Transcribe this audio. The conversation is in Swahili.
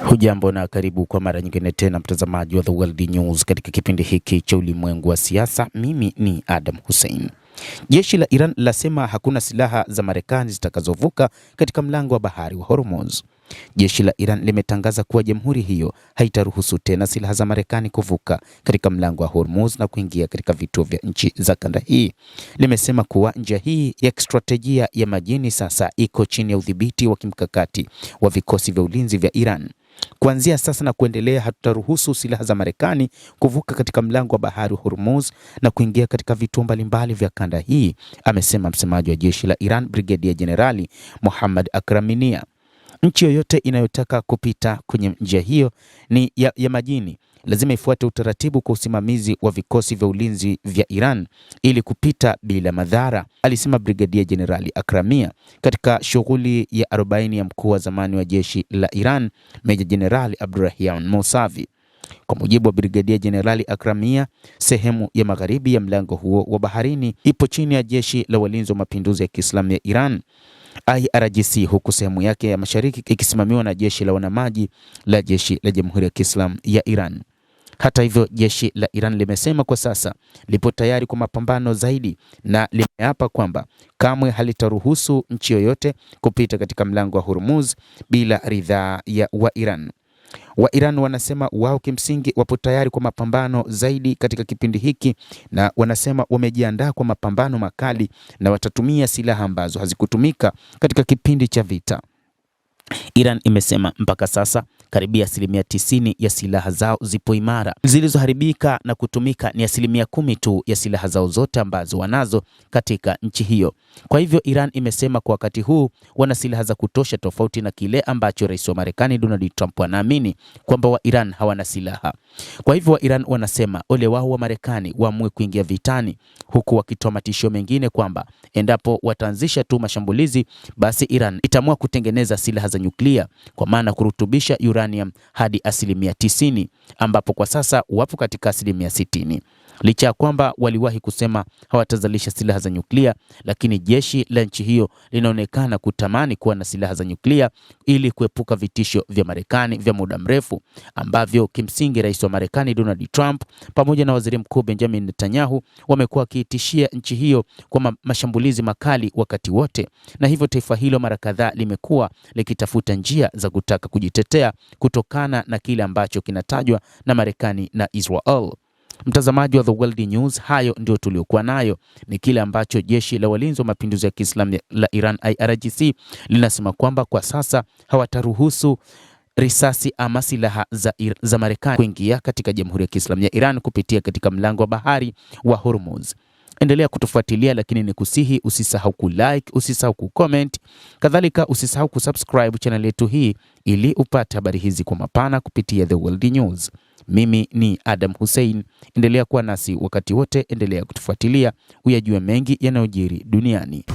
Hujambo na karibu kwa mara nyingine tena mtazamaji wa The World News katika kipindi hiki cha ulimwengu wa siasa. Mimi ni Adam Hussein. Jeshi la Iran lasema hakuna silaha za Marekani zitakazovuka katika mlango wa bahari wa Hormuz. Jeshi la Iran limetangaza kuwa jamhuri hiyo haitaruhusu tena silaha za Marekani kuvuka katika mlango wa Hormuz na kuingia katika vituo vya nchi za kanda hii. Limesema kuwa njia hii ya kistratejia ya majini sasa iko chini ya udhibiti wa kimkakati wa vikosi vya ulinzi vya Iran. Kuanzia sasa na kuendelea, hatutaruhusu silaha za Marekani kuvuka katika mlango wa bahari wa Hormuz na kuingia katika vituo mbalimbali vya kanda hii, amesema msemaji wa jeshi la Iran, Brigedia Jenerali Mohammad Akraminia. Nchi yoyote inayotaka kupita kwenye njia hiyo ni ya majini lazima ifuate utaratibu kwa usimamizi wa vikosi vya ulinzi vya Iran ili kupita bila madhara, alisema Brigedia Jenerali Akramia katika shughuli ya 40 ya mkuu wa zamani wa jeshi la Iran, Meja Jenerali Abdurrahman Mousavi. Kwa mujibu wa Brigedia Jenerali Akramia, sehemu ya magharibi ya mlango huo wa baharini ipo chini ya jeshi la walinzi wa mapinduzi ya Kiislamu ya Iran IRGC, huku sehemu yake ya mashariki ikisimamiwa na jeshi la wanamaji la jeshi la Jamhuri ya Kiislamu ya Iran. Hata hivyo, jeshi la Iran limesema kwa sasa lipo tayari kwa mapambano zaidi na limeapa kwamba kamwe halitaruhusu nchi yoyote kupita katika mlango wa Hormuz bila ridhaa ya Iran. Iran wanasema wao kimsingi wapo tayari kwa mapambano zaidi katika kipindi hiki, na wanasema wamejiandaa kwa mapambano makali na watatumia silaha ambazo hazikutumika katika kipindi cha vita. Iran imesema mpaka sasa karibia 90% ya silaha zao zipo imara. Zilizoharibika na kutumika ni 10% tu ya silaha zao zote ambazo wanazo katika nchi hiyo. Kwa hivyo Iran imesema kwa wakati huu wana silaha za kutosha, tofauti na kile ambacho Rais wa Marekani Donald Trump anaamini kwamba wa Iran hawana silaha. Kwa hivyo wa Iran wanasema ole wao wa Marekani waamue kuingia vitani, huku wakitoa matishio mengine kwamba endapo wataanzisha tu mashambulizi basi Iran itaamua kutengeneza silaha za nyuklia, kwa maana kurutubisha uranium hadi 90%, ambapo kwa sasa wapo katika 60%. Licha ya kwamba waliwahi kusema hawatazalisha silaha za nyuklia, lakini jeshi la nchi hiyo linaonekana kutamani kuwa na silaha za nyuklia ili kuepuka vitisho vya Marekani vya muda mrefu, ambavyo kimsingi Rais wa Marekani Donald Trump pamoja na Waziri Mkuu Benjamin Netanyahu wamekuwa wakiitishia nchi hiyo kwa mashambulizi makali wakati wote, na hivyo taifa hilo mara kadhaa limekuwa likitafuta njia za kutaka kujitetea kutokana na kile ambacho kinatajwa na Marekani na Israel. Mtazamaji wa The World News, hayo ndio tuliokuwa nayo. Ni kile ambacho jeshi la walinzi wa mapinduzi ya Kiislamu la Iran IRGC linasema kwamba kwa sasa hawataruhusu risasi ama silaha za Marekani kuingia katika Jamhuri ya Kiislamu ya Iran kupitia katika mlango wa bahari wa Hormuz. Endelea kutufuatilia, lakini ni kusihi usisahau kulike, usisahau kucomment, kadhalika usisahau kusubscribe channel yetu hii ili upate habari hizi kwa mapana kupitia The World News. Mimi ni Adam Hussein. Endelea kuwa nasi wakati wote, endelea kutufuatilia uyajue mengi yanayojiri duniani.